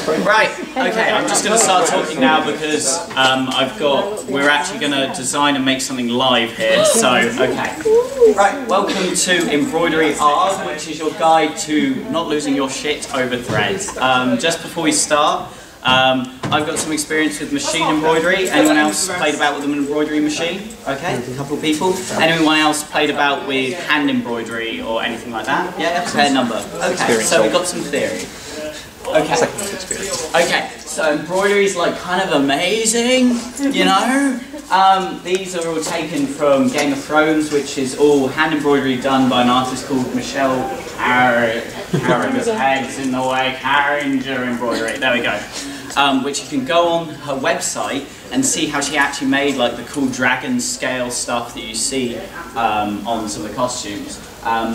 Right, okay, I'm just going to start talking now because we're actually going to design and make something live here, so, okay. Right, welcome to Embroidery Arrrrrrrggg, which is your guide to not losing your shit over threads. Just before we start, I've got some experience with machine embroidery. Anyone else played about with an embroidery machine? Okay, a couple of people. Anyone else played about with hand embroidery or anything like that? Yeah, fair number. Okay, so we've got some theory. Okay, so embroidery is like kind of amazing, you know? These are all taken from Game of Thrones, which is all hand embroidery done by an artist called Michelle Carringer's head's in the way, Carringer embroidery, there we go. Which you can go on her website and see how she actually made like the cool dragon scale stuff that you see on some of the costumes.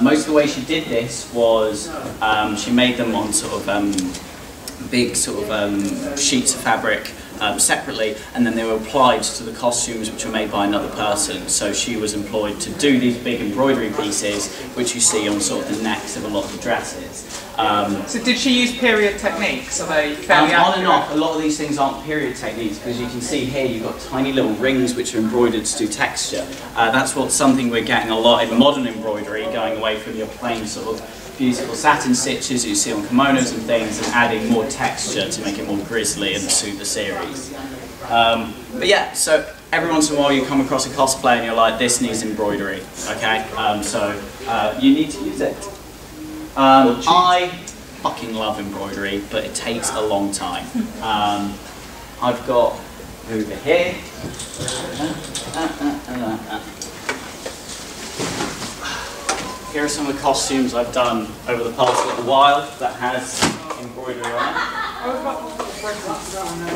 Most of the way she did this was she made them on sort of big sort of sheets of fabric separately, and then they were applied to the costumes which were made by another person. So she was employed to do these big embroidery pieces which you see on sort of the necks of a lot of the dresses. So did she use period techniques? Are they fairly accurate? On and off, a lot of these things aren't period techniques, because you can see here you've got tiny little rings which are embroidered to do texture. That's something we're getting a lot in modern embroidery, going away from your plain sort of beautiful satin stitches you see on kimonos and things, and adding more texture to make it more grisly and suit the series. But yeah, so every once in a while you come across a cosplay and you're like, this needs embroidery, okay? You need to use it. I fucking love embroidery, but it takes a long time. I've got over here. Here are some of the costumes I've done over the past little while that has embroidery on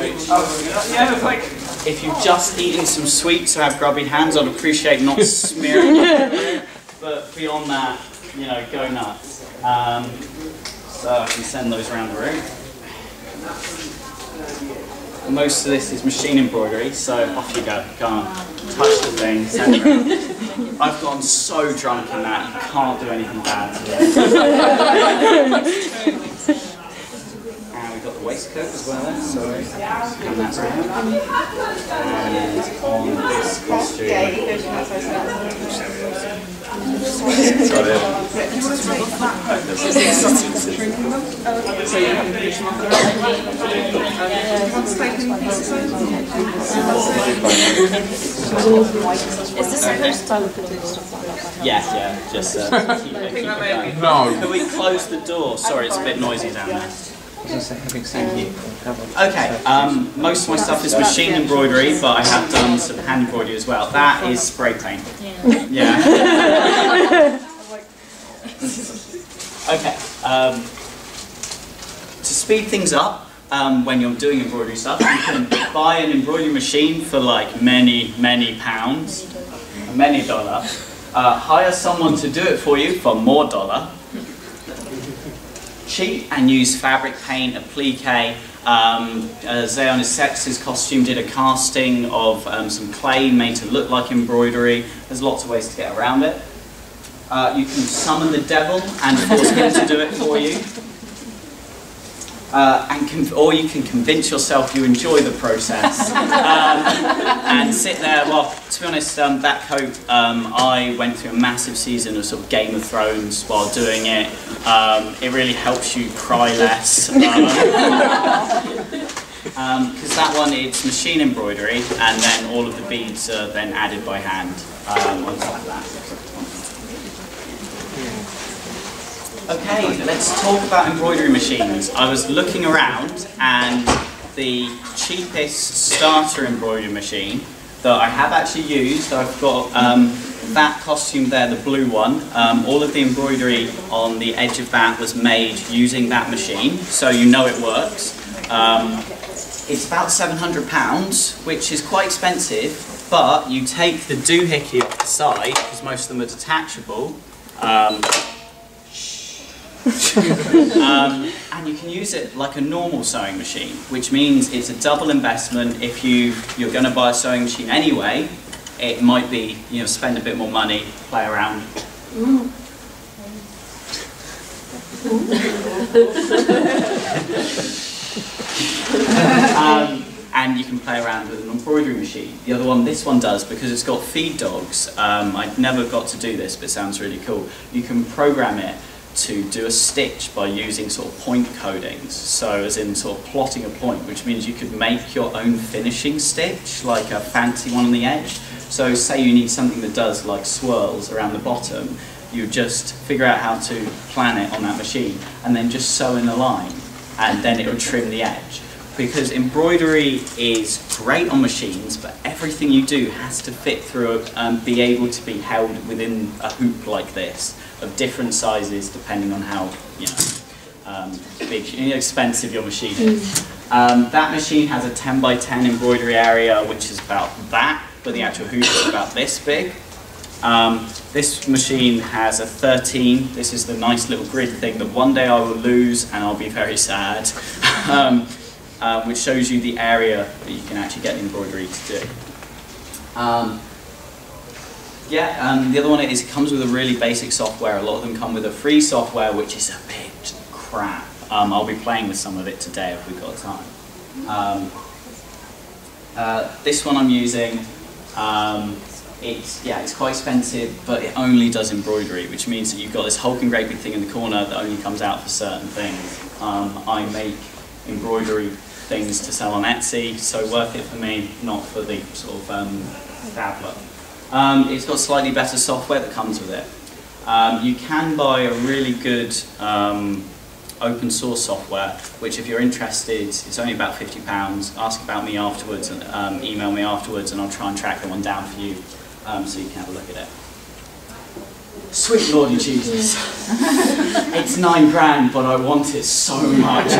it. If you've just eaten some sweets or have grubby hands, I'd appreciate not smearing it. But beyond that, you know, go nuts. So I can send those around the room. Most of this is machine embroidery, so off you go. Go on, touch the thing, send it around. I've gotten so drunk in that, you can't do anything bad today. And we've got the waistcoat as well there, so and that's around. And on this costume, Is this supposed to yeah, just keep it going. No. Can we close the door? Sorry, it's a bit noisy down there. Thank you. Okay, most of my stuff is machine embroidery, but I have done some hand embroidery as well. That is spray paint. Yeah. Okay. To speed things up, when you're doing embroidery stuff, you can buy an embroidery machine for like many pounds, many dollars. Hire someone to do it for you for more dollar. Cheat and use fabric paint, applique. Zayon Sex's costume did a casting of some clay made to look like embroidery. There's lots of ways to get around it. You can summon the devil and force him to do it for you. Or you can convince yourself you enjoy the process and sit there. Well, to be honest, that coat, I went through a massive season of sort of Game of Thrones while doing it. It really helps you cry less. Because that one, it's machine embroidery, and then all of the beads are then added by hand on top of that. Okay, let's talk about embroidery machines. I was looking around, and the cheapest starter embroidery machine that I have actually used, I've got that costume there, the blue one. All of the embroidery on the edge of that was made using that machine, so you know it works. It's about £700, which is quite expensive, but you take the doohickey off the side, because most of them are detachable. And you can use it like a normal sewing machine, which means it's a double investment. If you're going to buy a sewing machine anyway, it might be, you know, spend a bit more money, play around. and you can play around with an embroidery machine. The other one, this one does, because it's got feed dogs. I never got to do this, but it sounds really cool. You can program it to do a stitch by using sort of point codings. So as in sort of plotting a point, which means you could make your own finishing stitch, like a fancy one on the edge. So say you need something that does like swirls around the bottom, you just figure out how to plan it on that machine and then just sew in a line, and then it will trim the edge. Because embroidery is great on machines, but everything you do has to fit through and be able to be held within a hoop like this, of different sizes depending on how big, expensive your machine is. That machine has a 10 by 10 embroidery area, which is about that, but the actual hoop is about this big. This machine has a 13. This is the nice little grid thing that one day I will lose and I'll be very sad. Which shows you the area that you can actually get the embroidery to do. The other one is it comes with a really basic software. A lot of them come with a free software, which is a bit crap. I'll be playing with some of it today if we've got time. This one I'm using, it's quite expensive, but it only does embroidery, which means that you've got this Hulk engraving thing in the corner that only comes out for certain things. I make embroidery things to sell on Etsy, so worth it for me, not for the sort of dabbler. It's got slightly better software that comes with it. You can buy a really good open source software, which if you're interested, it's only about £50. Ask about me afterwards and email me afterwards, and I'll try and track the one down for you so you can have a look at it. Sweet Lordy Jesus. It's £9 but I want it so much.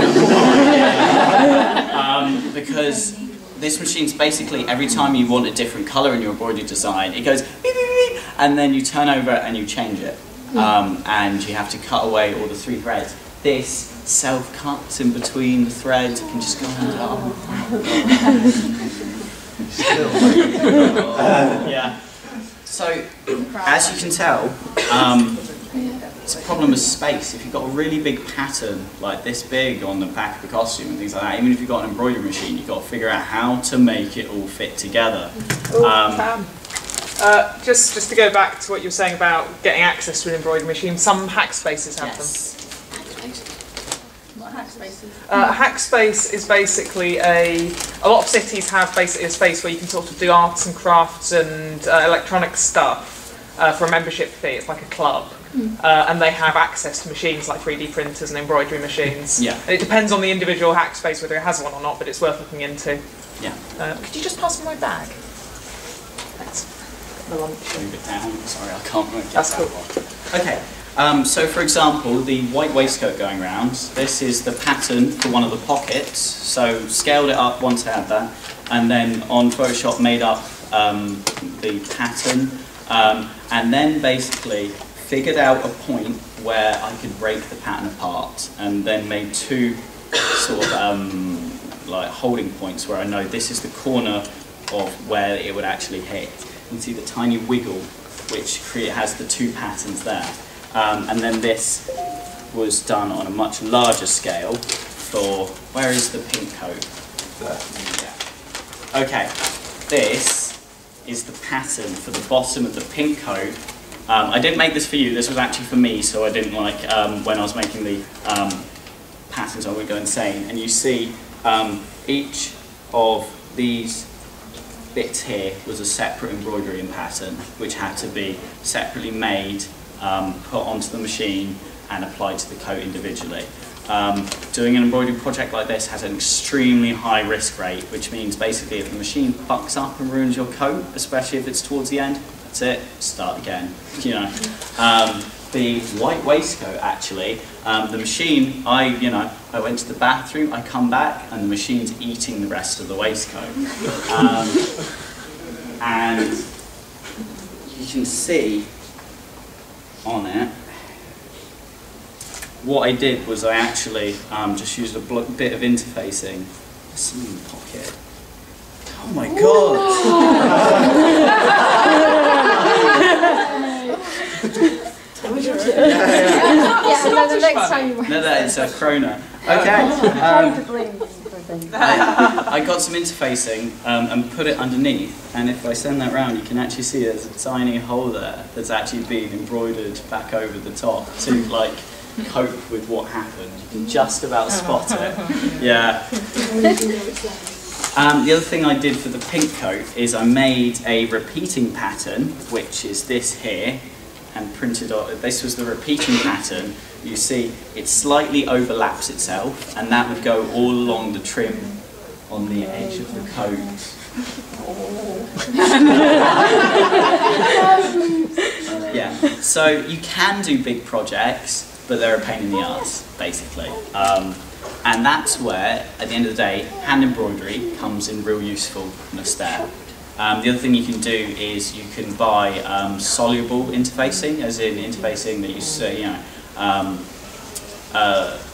Because this machine's basically, every time you want a different colour in your embroidery design, it goes beep, beep, beep, and then you turn over and you change it. And you have to cut away all the 3 threads. This self-cuts in between the threads. You can just go and yeah. So, as you can tell, it's a problem of space. If you've got a really big pattern, like this big on the back of the costume and things like that, even if you've got an embroidery machine, you've got to figure out how to make it all fit together. Just to go back to what you were saying about getting access to an embroidery machine, some hack spaces have them. What hack spaces? Hackspace is basically a lot of cities have basically a space where you can sort of do arts and crafts and electronic stuff for a membership fee. It's like a club. And they have access to machines like 3D printers and embroidery machines. Yeah. And it depends on the individual hack space whether it has one or not, but it's worth looking into. Yeah. Could you just pass me my bag? Thanks. The lunch. Move it down. Sorry, I can't really get That's that cool. one. Okay. So for example, the white waistcoat going around, this is the pattern for one of the pockets. So scaled it up once I had that, and then on Photoshop made up the pattern, and then basically figured out a point where I could break the pattern apart, and then made 2 sort of like holding points where I know this is the corner of where it would actually hit. You can see the tiny wiggle, which has the 2 patterns there. And then this was done on a much larger scale for, where is the pink coat? There. Yeah. Okay, this is the pattern for the bottom of the pink coat. I didn't make this for you, this was actually for me, so I didn't like, when I was making the patterns I would go insane. And you see each of these bits here was a separate embroidery pattern, which had to be separately made, put onto the machine and applied to the coat individually. Doing an embroidery project like this has an extremely high risk rate, which means basically if the machine fucks up and ruins your coat, especially if it's towards the end, that's it, start again. You know. The white waistcoat actually, the machine, I went to the bathroom, I come back and the machine's eating the rest of the waistcoat. And you can see on it, what I did was I actually just used a bit of interfacing. There's something in the pocket. Oh my god! Yeah, no, the next time you No, it's a Krona. Okay. Probably. I got some interfacing and put it underneath, and if I send that round, you can actually see there's a tiny hole there that's actually been embroidered back over the top to like cope with what happened. You can just about spot it. Yeah. The other thing I did for the pink coat is I made a repeating pattern, which is this here, and printed on. This was the repeating pattern. You see, it slightly overlaps itself, and that would go all along the trim on the edge of the coat. Yeah, so you can do big projects, but they're a pain in the arse, basically. And that's where, at the end of the day, hand embroidery comes in real usefulness there. The other thing you can do is you can buy soluble interfacing, as in interfacing that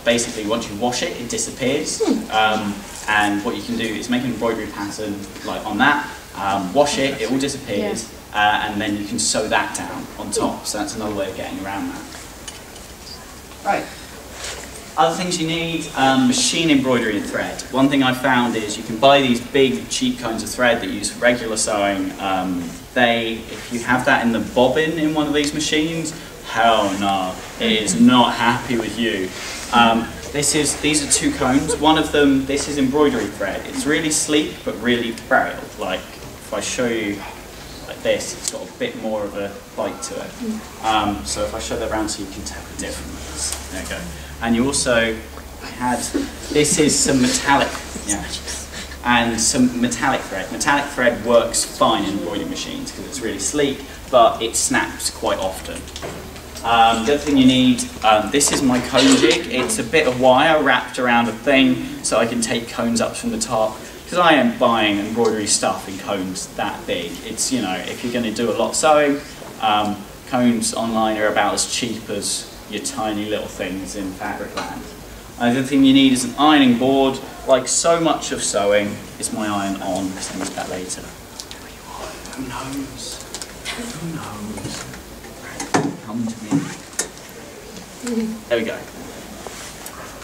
basically once you wash it, it disappears. And what you can do is make an embroidery pattern like on that, wash it, it all disappears, and then you can sew that down on top. So that's another way of getting around that. Right. Other things you need, machine embroidery and thread. One thing I found is you can buy these big, cheap kinds of thread that you use for regular sewing. If you have that in the bobbin in one of these machines, hell no, it is not happy with you. These are two cones. One of them, this is embroidery thread. It's really sleek, but really frail. Like, if I show you like this, it's got a bit more of a bite to it. So if I show that around so you can tell the difference. There you go. And you also this is some metallic, and some metallic thread. Metallic thread works fine in embroidery machines because it's really sleek, but it snaps quite often. The other thing you need, this is my cone jig. It's a bit of wire wrapped around a thing so I can take cones up from the top. Because I am buying embroidery stuff in cones that big. It's, if you're going to do a lot of sewing, cones online are about as cheap as your tiny little things in fabric land. The other thing you need is an ironing board. Like so much of sewing, is my iron on, because I need that later. Who knows? Who knows? Come to me. There we go.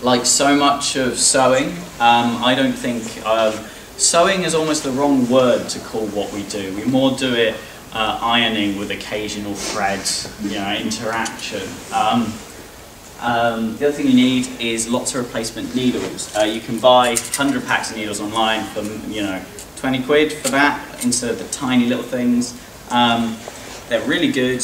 Like so much of sewing, I don't think, sewing is almost the wrong word to call what we do. We more do it ironing with occasional threads, interaction. The other thing you need is lots of replacement needles. You can buy 100 packs of needles online for 20 quid for that instead of the tiny little things. They're really good.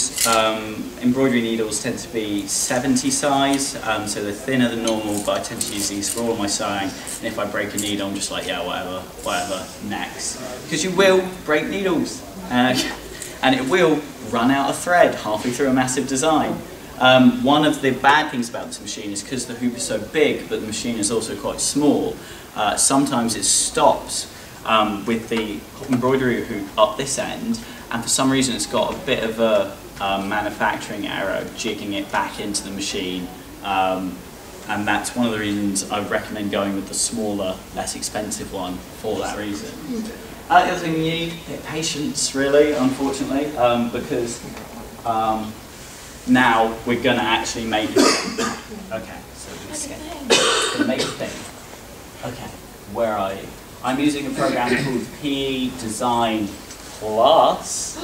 Embroidery needles tend to be 70 size, so they're thinner than normal, but I tend to use these for all my sewing. And if I break a needle, I'm just like, yeah, whatever, next. Because you will break needles. And it will run out of thread halfway through a massive design. One of the bad things about this machine is because the hoop is so big, but the machine is also quite small, sometimes it stops with the embroidery hoop up this end, and for some reason it's got a bit of a manufacturing error jigging it back into the machine. And that's one of the reasons I would recommend going with the smaller, less expensive one for that reason. The other thing you need, patience really, unfortunately, because now we're going to actually make it. Okay, so we're going to make a thing. Okay, where are you? I'm using a program called PE Design Plus.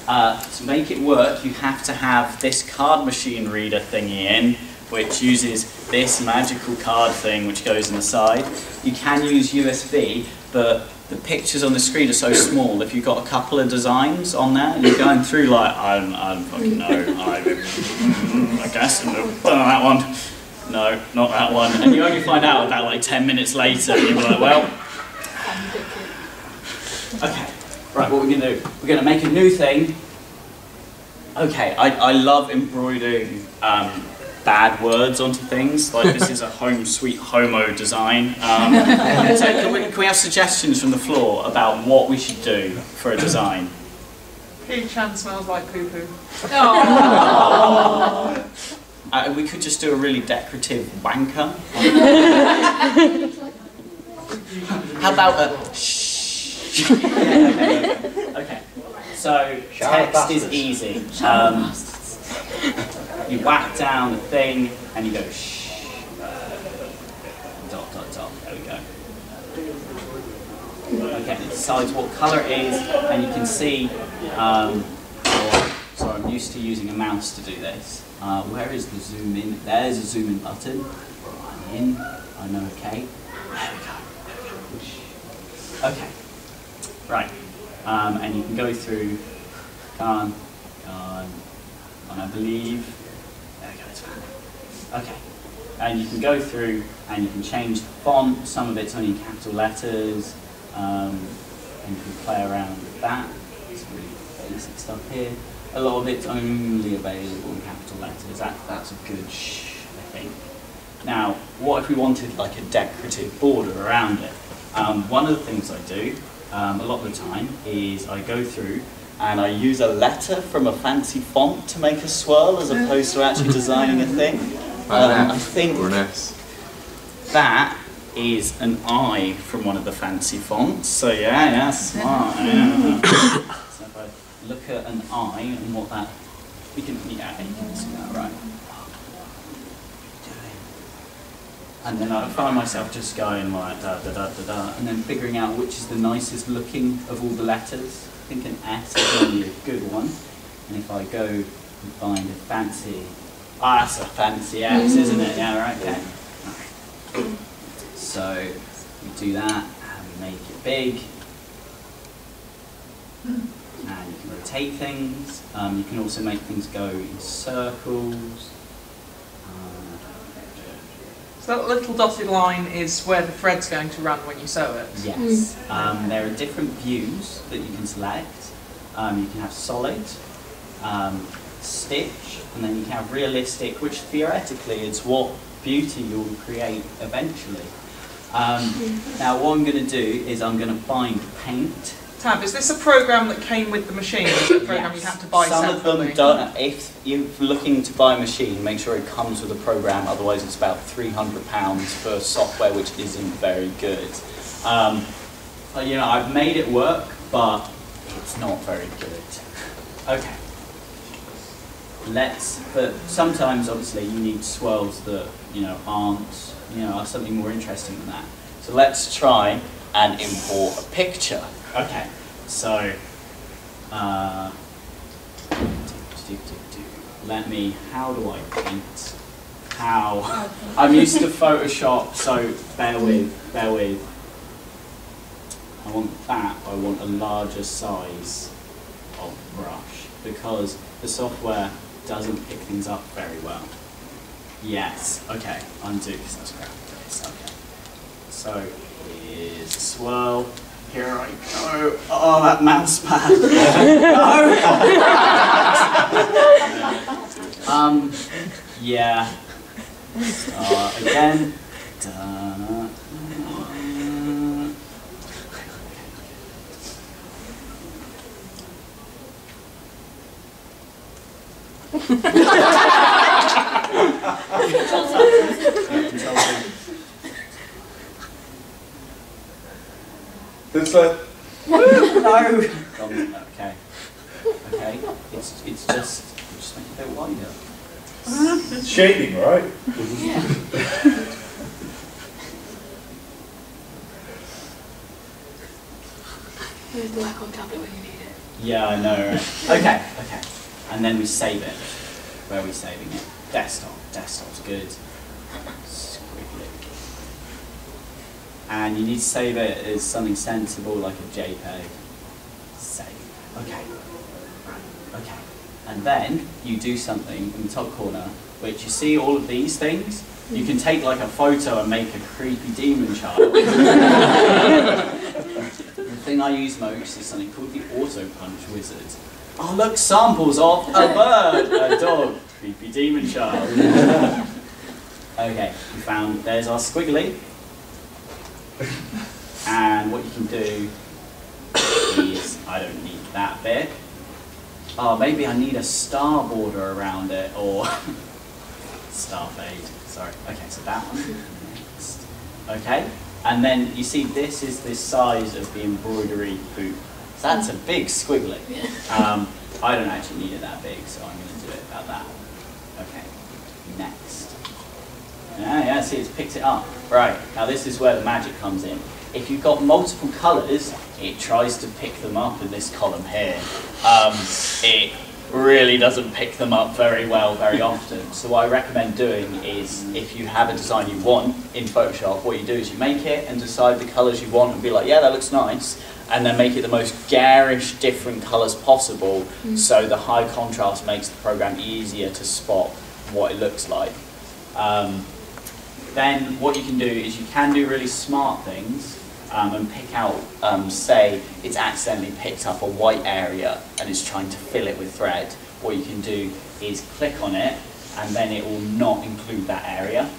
To make it work, you have to have this card machine reader thingy in, which uses this magical card thing which goes in the side. You can use USB, but the pictures on the screen are so small. If you've got a couple of designs on there, and you're going through like, I don't fucking know, I guess, that one. No, not that one. And you only find out about like 10 minutes later, and you're like, well, okay, right, what we're going to do, we're going to make a new thing. Okay, I love embroidering bad words onto things, like this is a home sweet homo design. So can we have suggestions from the floor about what we should do for a design? Poo-chan smells like poo-poo. We could just do a really decorative wanker. How about a shh? Okay, so text is easy. you whack down the thing, and you go shh, dot, dot, dot, there we go. Okay, it decides what colour it is, and you can see, so I'm used to using a mouse to do this. Where is the zoom in? There's a zoom in button. I'm in, I know, okay. There we go. Okay, right, and you can go through, gone, and I believe, there we go, it's found. Okay, and you can go through and you can change the font. Some of it's only in capital letters, and you can play around with that. It's really basic stuff here. A lot of it's only available in capital letters. That's a good I think. Now, what if we wanted like a decorative border around it? One of the things I do a lot of the time is I go through and I use a letter from a fancy font to make a swirl as opposed to actually designing a thing. I think that is an I from one of the fancy fonts. So yeah, smart. Yeah. So if I look at an I and what that, you can see that right. And then I find myself just going like da da da da da, and then figuring out which is the nicest looking of all the letters. I think an S is only a good one. And if I go and find a fancy, that's a fancy S, isn't it? Yeah, right, okay. So we do that and we make it big. And you can rotate things. You can also make things go in circles. So that little dotted line is where the thread's going to run when you sew it? Yes. There are different views that you can select. You can have solid, stitch, and then you can have realistic, which theoretically is what beauty you'll create eventually. Now what I'm going to do is I'm going to find paint. Tab, is this a program that came with the machine? Or is it a program you have to buy Some separately? of them don't. If you're looking to buy a machine, make sure it comes with a program, otherwise it's about £300 for software which isn't very good. You know, I've made it work, but it's not very good. Okay. But sometimes obviously you need swirls that, you know, aren't, you know, are something more interesting than that. So let's try and import a picture. Okay, so how do I paint? I'm used to Photoshop, so bear with. I want a larger size of brush because the software doesn't pick things up very well. Yes, okay, undo because that's crap. Okay, so here's a swirl. Here I go. Oh, that mouse pad. No. Yeah. Again. It's like no. Okay. It's just make it a bit wider. it's shaping, right? Yeah. There's black on tablet when you need it. Yeah, I know, right? Okay. And then we save it. Where are we saving it? Desktop. Desktop's good. Squiggly. And you need to save it as something sensible, like a JPEG. Save. Okay. Okay. And then you do something in the top corner, which you see all of these things. You can take like a photo and make a creepy demon child. The thing I use most is something called the Auto Punch Wizard. Oh look, samples of a bird, a dog, creepy demon child. Okay, we found, there's our squiggly. And what you can do is, I don't need that bit. Oh, maybe I need a star border around it, or star fade, sorry. Okay, so that one. Next. Okay, and then you see this is the size of the embroidery boot. So that's a big squiggly. I don't actually need it that big, so I'm going to do it about that. Okay, next. Yeah, see, it's picked it up. Right, now this is where the magic comes in. If you've got multiple colours, it tries to pick them up in this column here. It really doesn't pick them up very well very often. So what I recommend doing is, if you have a design you want in Photoshop, what you do is you make it and decide the colours you want and be like, yeah, that looks nice, and then make it the most garish different colours possible, so the high contrast makes the program easier to spot what it looks like. Then what you can do is you can do really smart things and pick out, say it's accidentally picked up a white area and it's trying to fill it with thread. What you can do is click on it and then it will not include that area.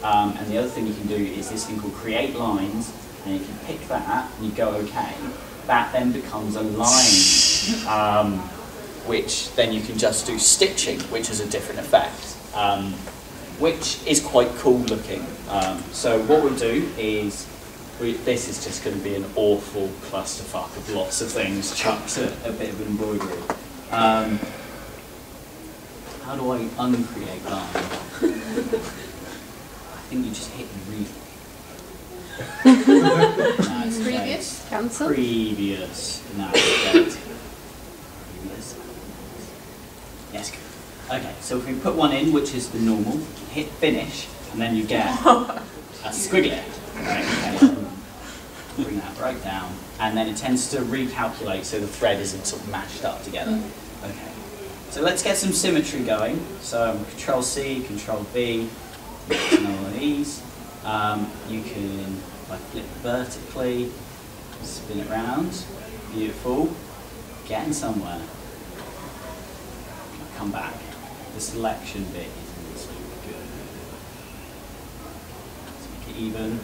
And the other thing you can do is this thing called create lines, and if you pick that and you go OK, that then becomes a line, which then you can just do stitching, which is a different effect. Which is quite cool looking. So what we'll do is, this is just going to be an awful clusterfuck of lots of things chucked at a bit of embroidery. How do I uncreate line? I think you just hit read. No, it's Previous, cancel. Previous. No, it's dead. Previous. Yes, good. Okay, so if we put one in, which is the normal, hit finish, and then you get a squiggly. Right, okay. Bring that right down, and then it tends to recalculate so the thread isn't sort of mashed up together. Okay, so let's get some symmetry going. So Control C, Control V, and all of these. You can flip vertically, spin it around. Beautiful. Getting somewhere. Come back. The selection bit is really good. Let's make it even.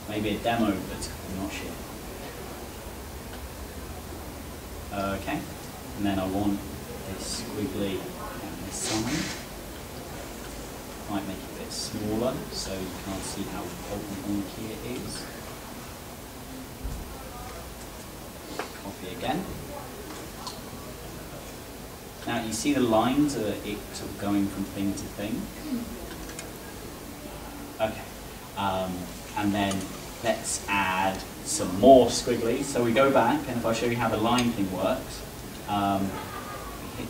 Maybe a demo, but I'm not sure. Okay, and then I want this squiggly on this side. Might make it a bit smaller so you can't see how wonky it is. Copy again. Now you see the lines are it sort of going from thing to thing. Okay, and then let's add some more squigglies. So we go back, and if I show you how the line thing works, we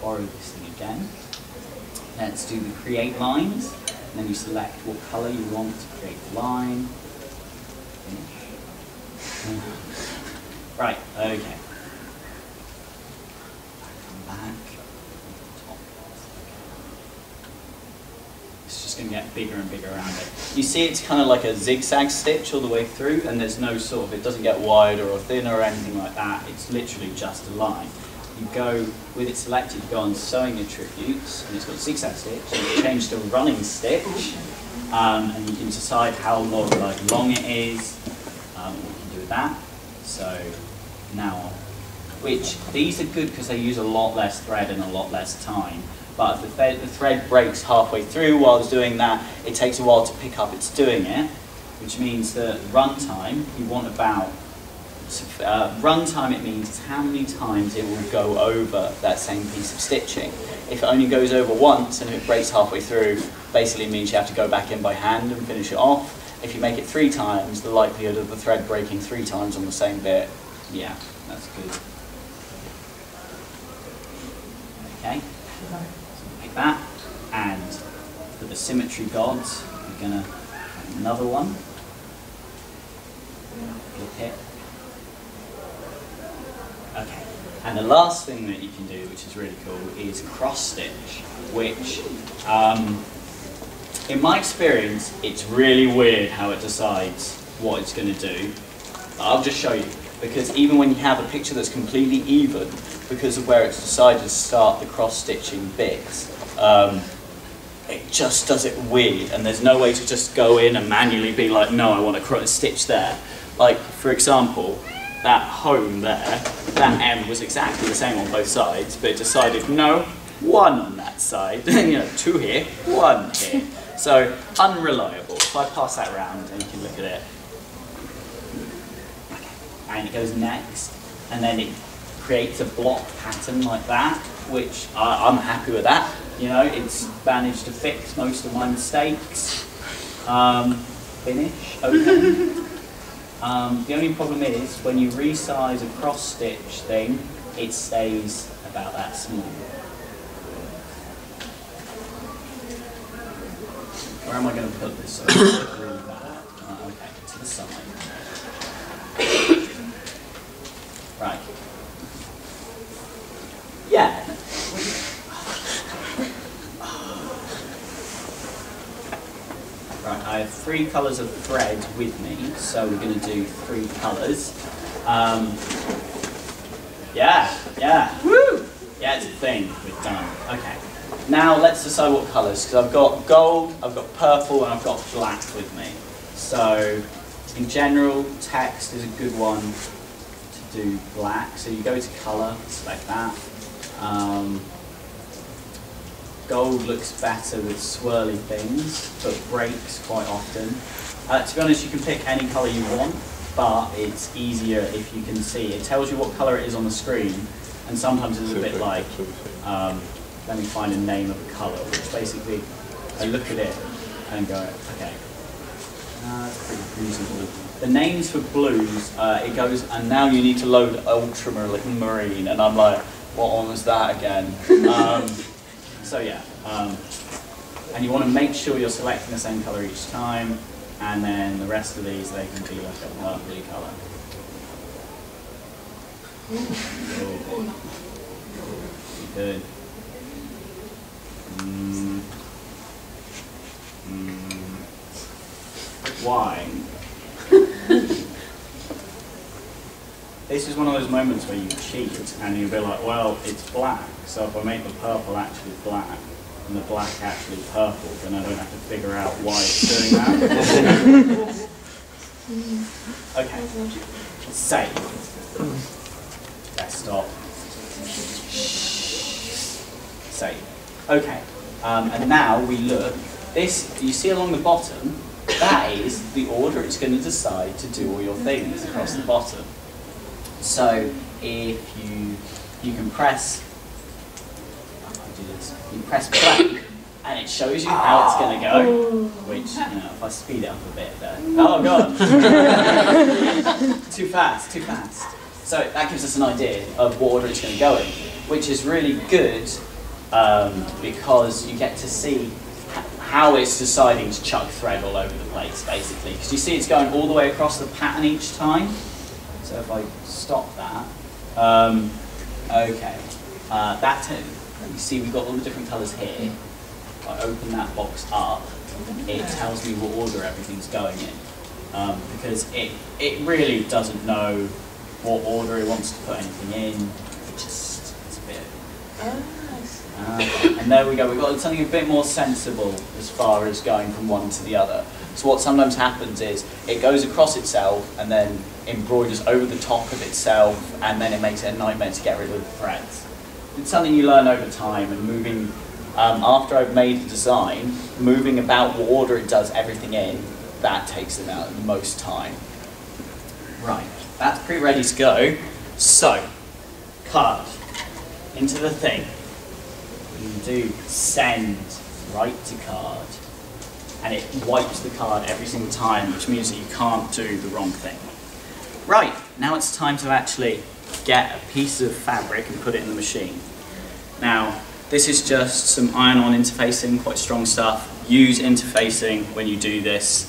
borrow this thing again. Let's do the create lines, and then you select what colour you want to create the line. Finish. Right, okay. It's just going to get bigger and bigger around it. You see it's kind of like a zigzag stitch all the way through, and there's no sort of, it doesn't get wider or thinner or anything like that. It's literally just a line. You go, with it selected, you go on sewing attributes, and it's got zigzag stitch, and you change to running stitch, and you can decide how long it is, what you can do with that. So now, which these are good because they use a lot less thread and a lot less time. But if the thread breaks halfway through while it's doing that, it takes a while to pick up it's doing it, which means that runtime, you want about, runtime it means is how many times it will go over that same piece of stitching. If it only goes over once and if it breaks halfway through, basically means you have to go back in by hand and finish it off. If you make it 3 times, the likelihood of the thread breaking 3 times on the same bit, yeah, that's good. Okay. Like that, and for the symmetry gods, we're going to have another one. Flip it. Okay, and the last thing that you can do, which is really cool, is cross stitch, which, in my experience, it's really weird how it decides what it's going to do. But I'll just show you, because even when you have a picture that's completely even, because of where it's decided to start the cross-stitching bits, it just does it weird, and there's no way to just go in and manually be like, no, I want to cross stitch there. Like, for example, that home there, that M was exactly the same on both sides, but it decided, no, 1 on that side, 2 here, 1 here. So, unreliable. If I pass that around and you can look at it, and it goes next, and then it creates a block pattern like that, which I'm happy with that. You know, it's managed to fix most of my mistakes. Finish, okay. The only problem is, when you resize a cross-stitch thing, it stays about that small. Where am I going to put this? So really bad. Okay, to the side. Right. Yeah. Right, I have 3 colours of thread with me, so we're going to do 3 colours. Yeah. Woo! Yeah, it's a thing. We're done. Okay. Now let's decide what colours, because I've got gold, I've got purple, and I've got black with me. So, in general, text is a good one to do black. So you go to colour, select that. Gold looks better with swirly things, but breaks quite often. To be honest, you can pick any colour you want, but it's easier if you can see. It tells you what colour it is on the screen, and sometimes it's a bit like, let me find a name of a colour, which basically, I look at it and go, okay, that's pretty reasonable. The names for blues, it goes, and now you need to load ultramarine, and I'm like, what one was that again? So yeah, and you want to make sure you're selecting the same colour each time, and then the rest of these, they can be like a purpley colour. Good. Why? This is one of those moments where you cheat and you'll be like, well, it's black, so if I make the purple actually black and the black actually purple, then I don't have to figure out why it's doing that. Okay, save. Desktop. Save. Okay, and now we look. This, you see along the bottom, that is the order it's going to decide to do all your things across the bottom. So if you can press, you press play, and it shows you how it's going to go. Which, you know, if I speed it up a bit, then oh god, too fast. So that gives us an idea of what order it's going to go in, which is really good because you get to see how it's deciding to chuck thread all over the place, basically. Because you see it's going all the way across the pattern each time. So if I stop that, okay, that too. You see we've got all the different colours here. If I open that box up, it tells me what order everything's going in. Because it really doesn't know what order it wants to put anything in. It's a bit... and there we go, we've got something a bit more sensible as far as going from one to the other. So what sometimes happens is it goes across itself and then embroiders over the top of itself, and then it makes it a nightmare to get rid of the threads. It's something you learn over time, and moving, after I've made the design, moving about what order it does everything in, that takes about the most time. Right, that's pretty ready to go. So, card into the thing. You do send right to card, and it wipes the card every single time, which means that you can't do the wrong thing. Right, now it's time to actually get a piece of fabric and put it in the machine. Now, this is just some iron-on interfacing, quite strong stuff. Use interfacing when you do this.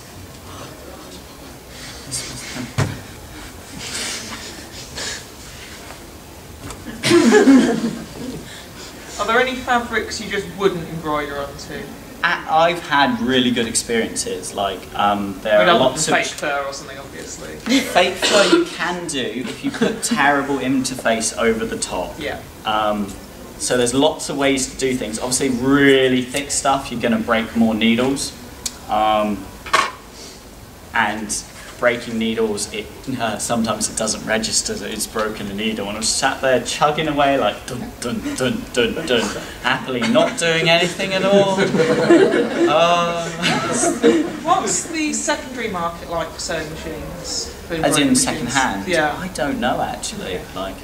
Are there any fabrics you just wouldn't embroider onto? I've had really good experiences. Like there are lots of fake fur or something, obviously. Fake fur you can do if you put terrible interface over the top. Yeah. So there's lots of ways to do things. Obviously, really thick stuff, you're going to break more needles. And breaking needles, sometimes it doesn't register that it's broken a needle. And I was sat there chugging away like dun dun dun dun dun, happily not doing anything at all. What's the secondary market like for sewing machines? As in second hand? Yeah. I don't know actually. Like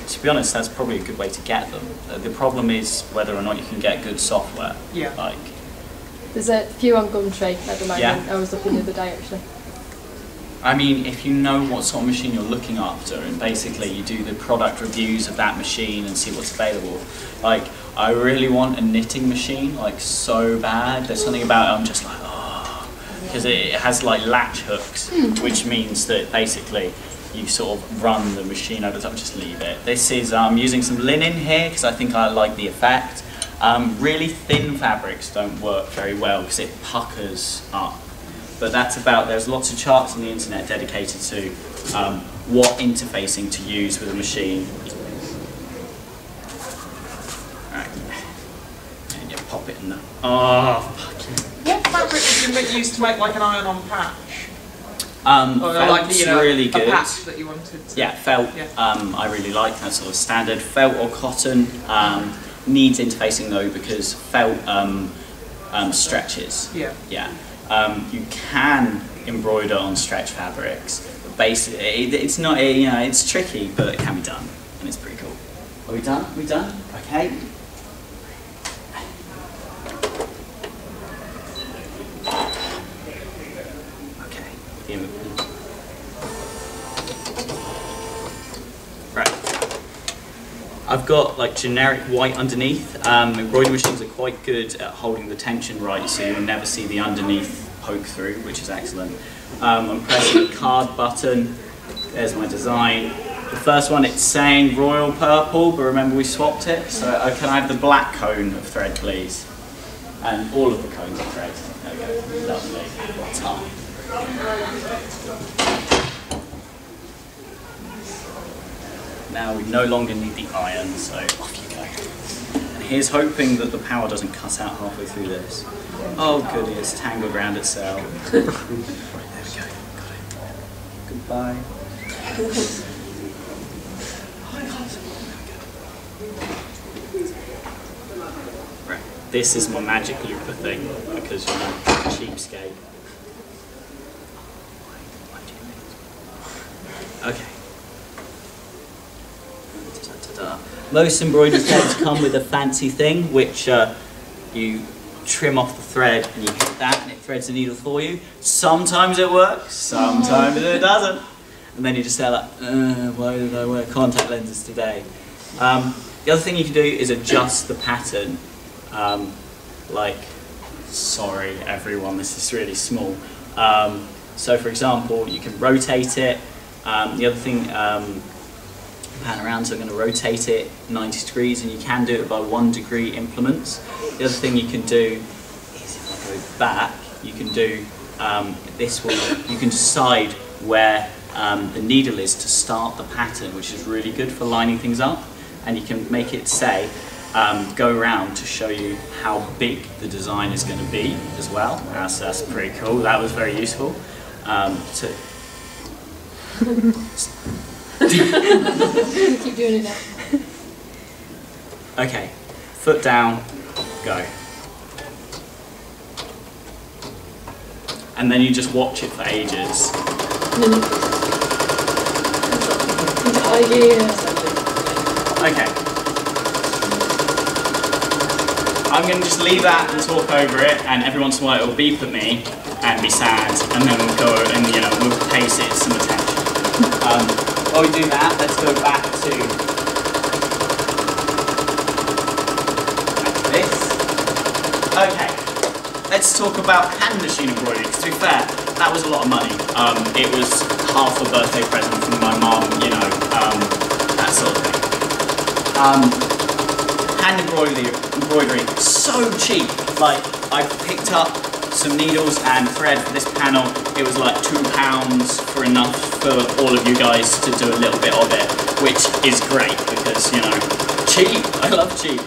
to be honest, that's probably a good way to get them. The problem is whether or not you can get good software. Yeah. Like, There's a few on Gumtree at the moment. Yeah. I was looking the other day actually. I mean, if you know what sort of machine you're looking after, and basically you do the product reviews of that machine and see what's available. Like, I really want a knitting machine, like so bad. There's something about it I'm just like, oh, because it has like latch hooks, which means that basically you sort of run the machine over the top. Just leave it. This is I'm using some linen here because I think I like the effect. Really thin fabrics don't work very well because it puckers up. But that's about, there's lots of charts on the internet dedicated to what interfacing to use with a machine. Right. And you pop it in the, oh, fucking. What fabric did you use to make like an iron-on patch? Or Felt's really good. A patch that you wanted to... Yeah, felt, Yeah. I really like that sort of standard. Felt or cotton needs interfacing though because felt stretches. Yeah. Yeah. You can embroider on stretch fabrics, but basically it's not, it's tricky, but it can be done, and it's pretty cool. Are we done? Are we done? Okay. Okay. Right. I've got like generic white underneath. Embroidery machines are quite good at holding the tension right, so you'll never see the underneath poke through, which is excellent. I'm pressing the card button. There's my design. The first one, it's saying royal purple, but remember we swapped it. So can I have the black cone of thread, please? And all of the cones of thread. There we go. Lovely. Time. Now we no longer need the iron, so off you go. And here's hoping that the power doesn't cut out halfway through this. Oh goody, it's tangled around itself. Right, there we go. Got it. Goodbye. Right, this is my magic looper thing, because you're not cheapskate. Okay. Most embroidery threads come with a fancy thing which you trim off the thread and you hit that and it threads the needle for you. Sometimes it works, sometimes it doesn't. And then you just say like, why did I wear contact lenses today? The other thing you can do is adjust the pattern. Like, sorry everyone, this is really small. So for example, you can rotate it. The other thing, pan around, so I'm going to rotate it 90 degrees, and you can do it by 1 degree implements. The other thing you can do is, if I go back, you can do this one. You can decide where the needle is to start the pattern, which is really good for lining things up, and you can make it say go around to show you how big the design is going to be as well. That's pretty cool. That was very useful. Keep doing it now. Okay, foot down, go. And then you just watch it for ages. Okay. I'm going to just leave that and talk over it, and every once in a while it'll beep at me and be sad, and then we'll go and we'll pace it some attention. While we do that, let's go back to this. Okay, let's talk about hand machine embroidery. To be fair, that was a lot of money. It was half a birthday present from my mum, that sort of thing. Hand embroidery, so cheap. Like, I picked up some needles and thread for this panel. It was like £2 for enough for all of you guys to do a little bit of it, which is great because, cheap. I love cheap.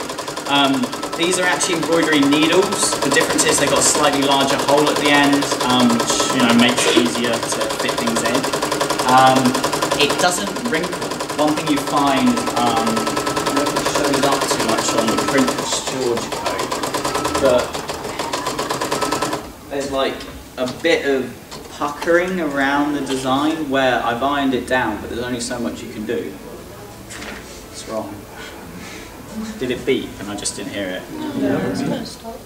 These are actually embroidery needles. The difference is they've got a slightly larger hole at the end, which makes it easier to fit things in. It doesn't wrinkle. One thing you find, I don't know if it shows up too much on the Prince George code, but there's like a bit of puckering around the design where I've ironed it down, but there's only so much you can do. What's wrong? Did it beep and I just didn't hear it? No, it's going to stop.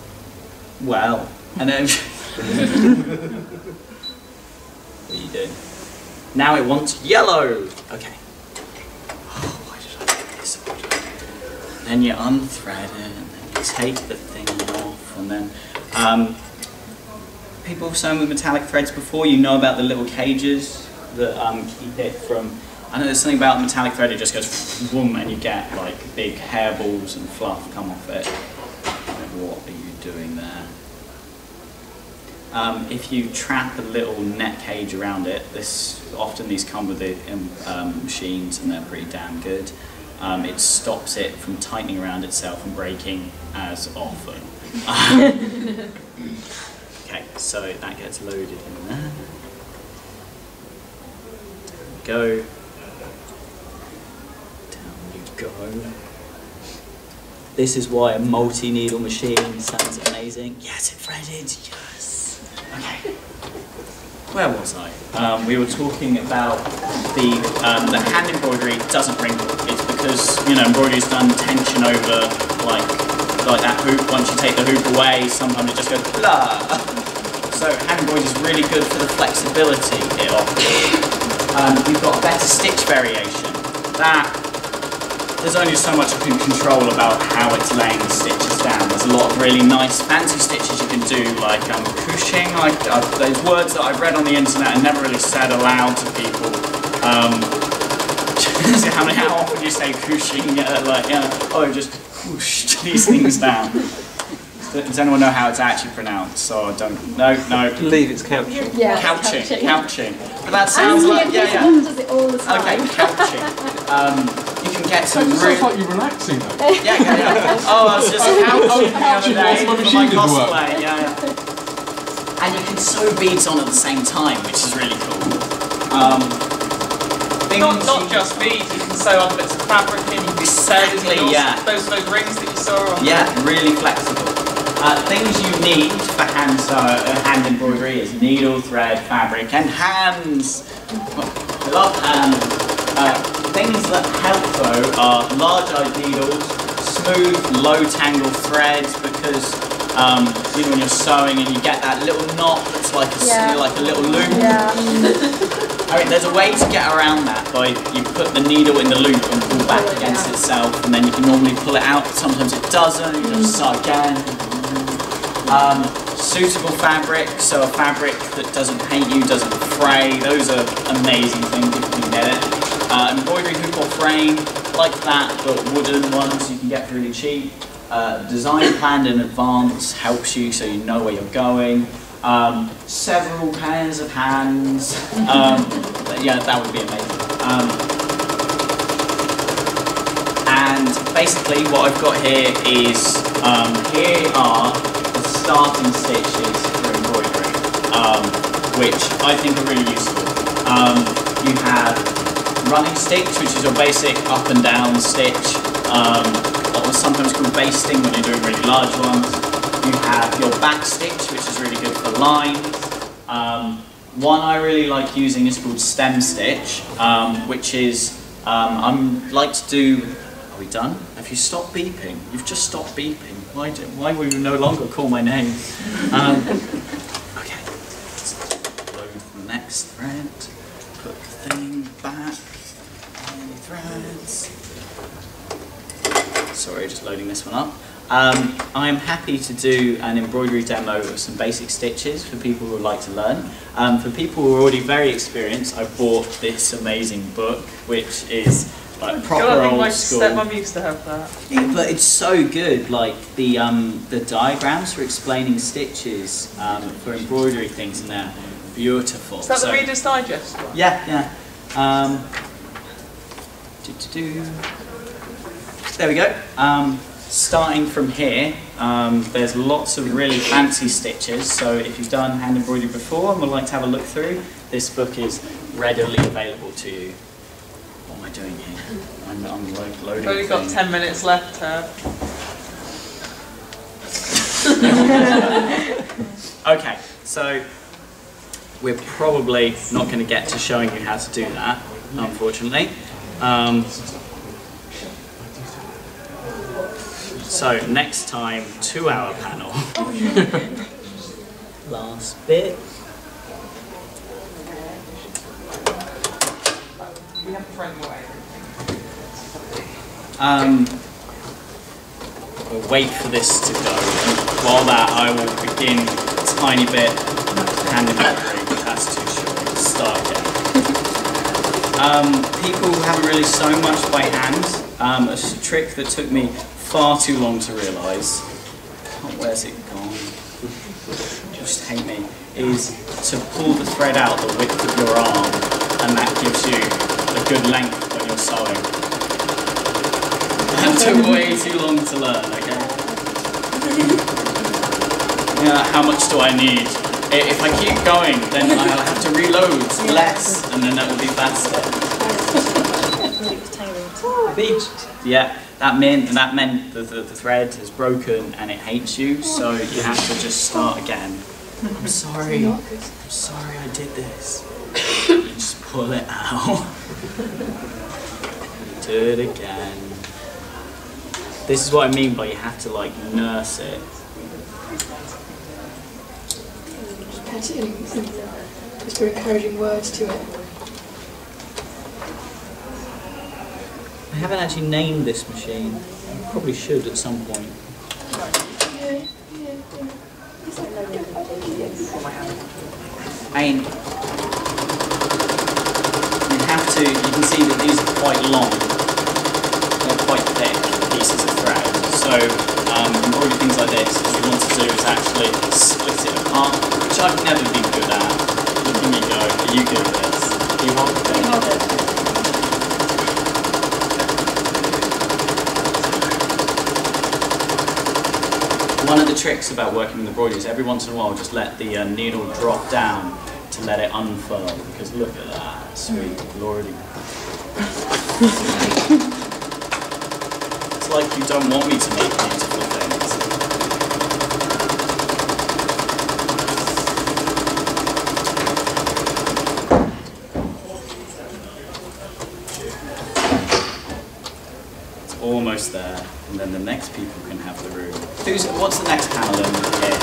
Well, and then... What are you doing? Now it wants yellow! Okay. Oh, why did I do this? Then you unthread it, and then you take the thing off, and then... people have sewn with metallic threads before, you know about the little cages that keep it from... I know there's something about metallic thread, it just goes boom, and you get like big hairballs and fluff come off it. What are you doing there? If you trap a little net cage around it, often these come with the machines and they're pretty damn good. It stops it from tightening around itself and breaking as often. Okay, so that gets loaded in there. Go. Down you go. This is why a multi-needle machine sounds amazing. Yes, it threaded, yes. Okay. Where was I? We were talking about the hand embroidery doesn't wrinkle. It's because, you know, embroidery's done tension over like that hoop. Once you take the hoop away, sometimes it just goes blah. So hand embroidery is really good for the flexibility it offers. You've got better stitch variation. There's only so much you can control about how it's laying the stitches down. There's a lot of really nice fancy stitches you can do, like couching, like those words that I've read on the internet and never really said aloud to people. How often do you say couching? Just whooshed these things down. Does anyone know how it's actually pronounced? So no. I believe it's couching. Yeah, Couching. But that sounds like, yeah. Does it all the time. Okay, couching. You can get some It sounds like you're relaxing though. Yeah. Oh, I was just couching the other day for my cosplay. Yeah. And you can sew beads on at the same time, which is really cool. Not just beads, you can sew other bits of fabric in, you can sew those rings that you saw on. Yeah, really flexible. Things you need for hand embroidery is needle, thread, fabric, and hands. I love hands. Things that help though are large-eyed needles, smooth, low-tangle threads, because when you're sewing and you get that little knot that's like a little loop. Yeah. I mean, there's a way to get around that by you put the needle in the loop and pull back against itself, and then you can normally pull it out, but sometimes it doesn't, you just start again. Suitable fabric, so a fabric that doesn't paint you, doesn't fray, those are amazing things if you can get it. Embroidery hoop or frame, like that, but wooden ones you can get really cheap. Design planned in advance helps you so you know where you're going. Several pairs of hands, yeah, that would be amazing. And basically what I've got here is, here are the starting stitches for embroidery, which I think are really useful. You have running stitch, which is your basic up and down stitch, what was sometimes called basting when you're doing really large ones. You have your back stitch, which is really good for lines. One I really like using is called stem stitch, which is, I like to do, are we done? Have you stopped beeping? You've just stopped beeping. Why will you no longer call my name? Okay, let's load the next thread, put the thing back, threads. Sorry, just loading this one up. I am happy to do an embroidery demo of some basic stitches for people who would like to learn. For people who are already very experienced, I bought this amazing book, which is like proper old school. My stepmom used to have that. Yeah, but it's so good. Like the diagrams for explaining stitches for embroidery things, and they're beautiful. Is that the Reader's Digest one? Yeah. There we go. Starting from here, there's lots of really fancy stitches, so if you've done hand embroidery before and would like to have a look through, this book is readily available to you. What am I doing here? I'm loading. We've only got 10 minutes left, Okay, so we're probably not going to get to showing you how to do that, unfortunately. So next time, 2-hour panel. Last bit. We have to throw them away. We'll wait for this to go. And while that, I will begin a tiny bit hand embroidery. That's too short. Start again. People haven't really sewn much by hand. A trick that took me far too long to realise. Oh, where's it gone? Just hate me. Is to pull the thread out the width of your arm, and that gives you a good length when you're sewing. That took way too long to learn, okay? Yeah, how much do I need? If I keep going, then I'll have to reload less, and then that will be faster. Yeah, that meant the thread is broken and it hates you, so you have to just start again. I'm sorry I did this. You just pull it out. Do it again. This is what I mean by you have to like nurse it. Just put encouraging words to it. I haven't actually named this machine. I probably should at some point. I mean, you can see that these are quite long. They're quite thick pieces of thread. So embroidery things like this, what we want to do is actually split it apart, which I've never been good at. Look at me go. Are you good at this? You hold it? One of the tricks about working with embroidery is every once in a while just let the needle drop down to let it unfurl, because look at that, sweet lordy. It's like you don't want me to make beautiful things. It's almost there, and then the next people can have the room. What's the next panel in here?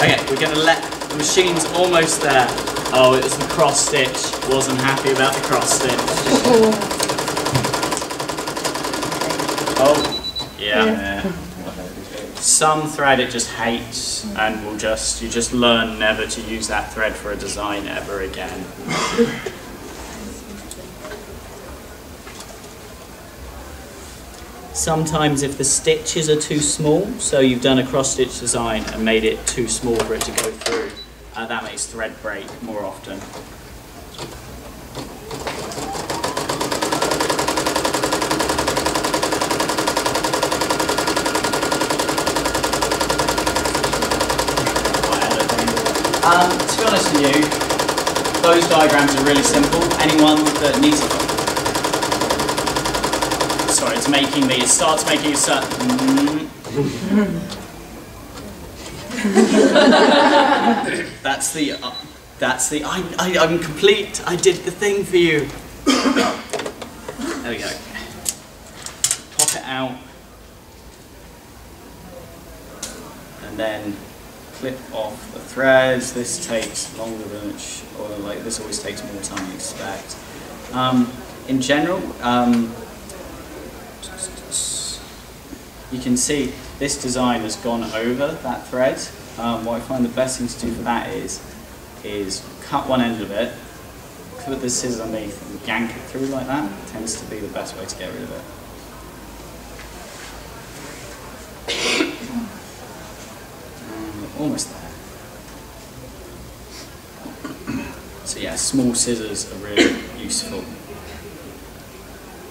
Okay, we're going to let the machine's almost there. Oh, it was the cross stitch. Wasn't happy about the cross stitch. Oh, yeah. Some thread it just hates, and you just learn never to use that thread for a design ever again. Sometimes if the stitches are too small, so you've done a cross stitch design and made it too small for it to go through, that makes thread break more often. To be honest with you, those diagrams are really simple. Anyone that needs it, sorry, it's making me. It starts making a certain. That's the. I'm complete. I did the thing for you. There we go. Pop it out, and then clip off the threads. This takes longer than it or like this always takes more time than you expect. In general, you can see this design has gone over that thread. What I find the best thing to do for that is cut one end of it, put the scissors underneath and yank it through like that. It tends to be the best way to get rid of it. Almost there. So yeah, small scissors are really useful.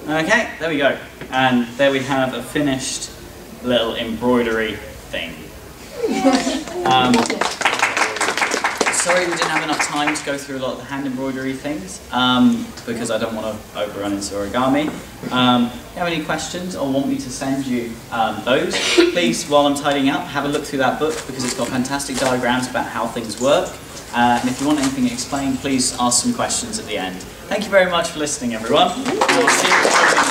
Okay, there we go. And there we have a finished little embroidery thing. sorry we didn't have enough time to go through a lot of the hand embroidery things, because I don't want to overrun into origami. If you have any questions or want me to send you those, please, while I'm tidying up, have a look through that book, because it's got fantastic diagrams about how things work. And if you want anything explained, please ask some questions at the end. Thank you very much for listening, everyone. And I'll see you